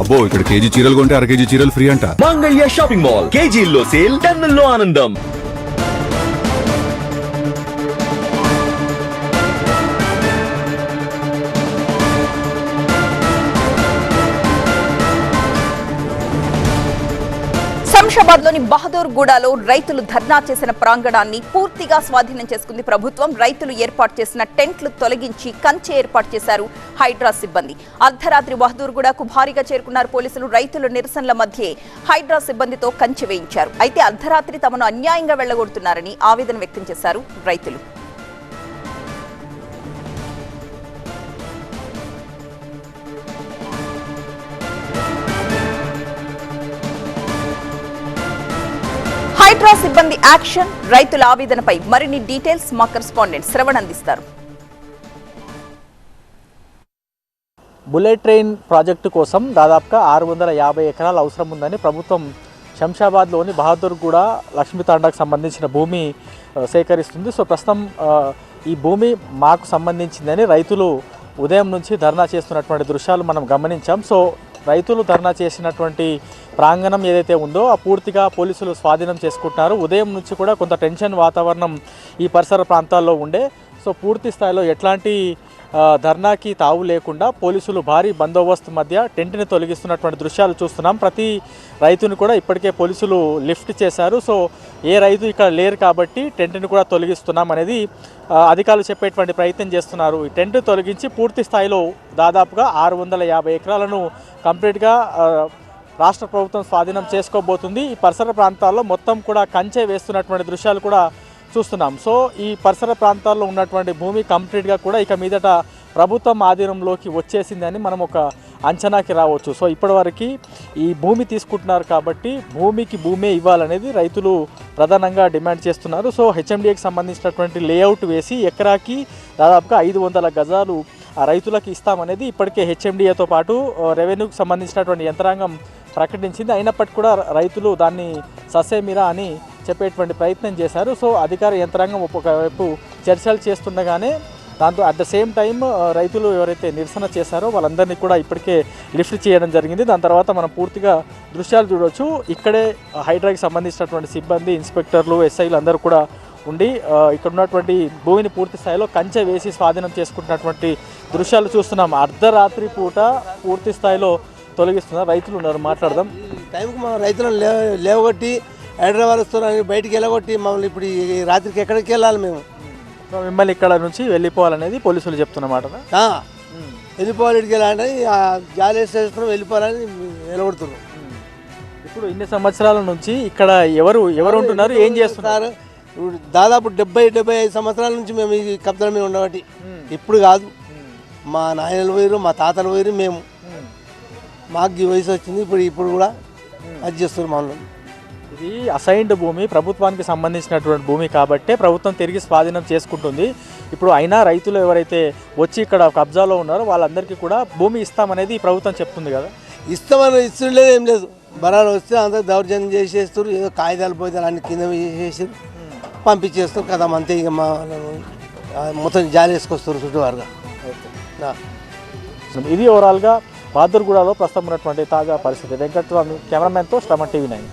అబ్బో ఇక్కడ కేజీ చీరలు కొంటే అర కేజీ చీరలు ఫ్రీ అంట. మంగళ్య షాపింగ్ మాల్ కేజీల్లో సేల్, టన్నుల్లో ఆనందం. శంషాబాద్లోని బహదూర్గూడలో రైతులు ధర్నా చేసిన ప్రాంగణాన్ని పూర్తిగా స్వాధీనం చేసుకుంది ప్రభుత్వం. రైతులు ఏర్పాటు చేసిన టెంట్లు తొలగించి కంచె ఏర్పాటు చేశారు హైడ్రా సిబ్బంది. అర్ధరాత్రి బహదూర్గూడకు భారీగా చేరుకున్నారు పోలీసులు. రైతుల నిరసనల మధ్యే హైడ్రా సిబ్బందితో కంచె వేయించారు. అయితే అర్ధరాత్రి తమను అన్యాయంగా వెళ్లగొడుతున్నారని ఆవేదన వ్యక్తం చేశారు రైతులు. హైడ్రా సిబ్బంది యాక్షన్, రైతుల ఆవేదనపై మరిన్ని డీటెయిల్స్ మా కరెస్పాండెంట్ శ్రవణ్ అందిస్తారు. బుల్లెట్ ట్రైన్ ప్రాజెక్టు కోసం దాదాపుగా 650 ఎకరాలు అవసరం ఉందని ప్రభుత్వం శంషాబాద్లోని బహదూర్గూడ లక్ష్మీతాండాకు సంబంధించిన భూమి సేకరిస్తుంది. సో ప్రస్తుతం ఈ భూమి మాకు సంబంధించిందని రైతులు ఉదయం నుంచి ధర్నా చేస్తున్నటువంటి దృశ్యాలు మనం గమనించాం. సో రైతులు ధర్నా చేసినటువంటి ప్రాంగణం ఏదైతే ఉందో ఆ పూర్తిగా పోలీసులు స్వాధీనం చేసుకుంటున్నారు. ఉదయం నుంచి కూడా కొంత టెన్షన్ వాతావరణం ఈ పరిసర ప్రాంతాల్లో ఉండే. సో పూర్తి స్థాయిలో ఎట్లాంటి ధర్నాకి తావు లేకుండా పోలీసులు భారీ బందోబస్తు మధ్య టెంట్ని తొలగిస్తున్నటువంటి దృశ్యాలు చూస్తున్నాం. ప్రతి రైతుని కూడా ఇప్పటికే పోలీసులు లిఫ్ట్ చేశారు. సో ఏ రైతు ఇక్కడ లేరు కాబట్టి టెంట్ని కూడా తొలగిస్తున్నాం అనేది అధికారులు చెప్పేటువంటి ప్రయత్నం చేస్తున్నారు. ఈ టెంట్ తొలగించి పూర్తి స్థాయిలో దాదాపుగా 650 ఎకరాలను కంప్లీట్గా రాష్ట్ర ప్రభుత్వం స్వాధీనం చేసుకోబోతుంది. ఈ పరిసర ప్రాంతాల్లో మొత్తం కూడా కంచె వేస్తున్నటువంటి దృశ్యాలు కూడా చూస్తున్నాం. సో ఈ పరిసర ప్రాంతాల్లో ఉన్నటువంటి భూమి కంప్లీట్గా కూడా ఇక మీదట ప్రభుత్వం ఆధీనంలోకి వచ్చేసిందని మనం ఒక అంచనాకి రావచ్చు. సో ఇప్పటివరకు ఈ భూమి తీసుకుంటున్నారు కాబట్టి భూమికి భూమే ఇవ్వాలనేది రైతులు ప్రధానంగా డిమాండ్ చేస్తున్నారు. సో హెచ్ఎండిఏకి సంబంధించినటువంటి లేఅవుట్ వేసి ఎకరాకి దాదాపుగా 500 గజాలు రైతులకు ఇస్తామనేది ఇప్పటికే హెచ్ఎండిఏతో పాటు రెవెన్యూకి సంబంధించినటువంటి యంత్రాంగం ప్రకటించింది. అయినప్పటికీ కూడా రైతులు దాన్ని ససేమిరా అని చెప్పేటువంటి ప్రయత్నం చేశారు. సో అధికార యంత్రాంగం ఒకవైపు చర్చలు చేస్తుండగానే దాంతో అట్ ద సేమ్ టైం రైతులు ఎవరైతే నిరసన చేశారో వాళ్ళందరినీ కూడా ఇప్పటికే లిఫ్ట్ చేయడం జరిగింది. దాని తర్వాత మనం పూర్తిగా దృశ్యాలు చూడవచ్చు. ఇక్కడే హైడ్రాకి సంబంధించినటువంటి సిబ్బంది, ఇన్స్పెక్టర్లు, ఎస్ఐలు అందరూ కూడా ఉండి ఇక్కడ ఉన్నటువంటి భూమిని పూర్తి స్థాయిలో కంచె వేసి స్వాధీనం చేసుకుంటున్నటువంటి దృశ్యాలు చూస్తున్నాం. అర్ధరాత్రి పూట పూర్తి స్థాయిలో తొలగిస్తున్నారు. రైతులు ఉన్నారు, మాట్లాడదాం. టైంకి మా రైతులను లేవగొట్టి హైదరాబాద్ వస్తున్నారని బయటికి వెళ్ళగొట్టి మమ్మల్ని ఇప్పుడు ఈ రాత్రికి ఎక్కడికి వెళ్ళాలి మేము? మిమ్మల్ని ఇక్కడ నుంచి వెళ్ళిపోవాలనేది పోలీసులు చెప్తున్నమాట. వెళ్ళిపోవాలి, ఇక్కడికి వెళ్ళాలని జాలి వేసేస్తున్నాం, వెళ్ళిపోవాలని వెళ్ళగొడుతున్నాం. ఇప్పుడు ఇన్ని సంవత్సరాల నుంచి ఇక్కడ ఎవరు ఉంటున్నారు, ఏం చేస్తున్నారు? ఇప్పుడు దాదాపు 70-75 సంవత్సరాల నుంచి మేము ఈ కబ్జాల మీద ఉండబట్టి ఇప్పుడు కాదు, మా నాయనలు పోయారు, మా తాతలు పోయారు, మేము మాకు ఈ వయసు వచ్చింది. ఇప్పుడు కూడా అది చేస్తున్నారు మమ్మల్ని. ఇది అసైన్డ్ భూమి, ప్రభుత్వానికి సంబంధించినటువంటి భూమి కాబట్టే ప్రభుత్వం తిరిగి స్వాధీనం చేసుకుంటుంది. ఇప్పుడు అయినా రైతులు ఎవరైతే వచ్చి ఇక్కడ కబ్జాలో ఉన్నారో వాళ్ళందరికీ కూడా భూమి ఇస్తామనేది ప్రభుత్వం చెప్తుంది కదా. ఇస్తామని ఇస్తుండలేదు, ఏం లేదు. బరాలు వస్తే అందరూ దౌర్జన్యం చేసేస్తారు, ఏదో కాగితాలు పోతే అన్ని కింద చేసి పంపించేస్తారు కదా, అంతే. ఇక మా మొత్తం జాలి వేసుకొస్తారు చుట్టూవారుగా. ఇది ఓవరాల్గా బహదూర్గూడలో ప్రస్తుతం ఉన్నటువంటి తాజా పరిస్థితి. వెంకటస్వామి, కెమెరామెన్తో శ్రమ, TV9.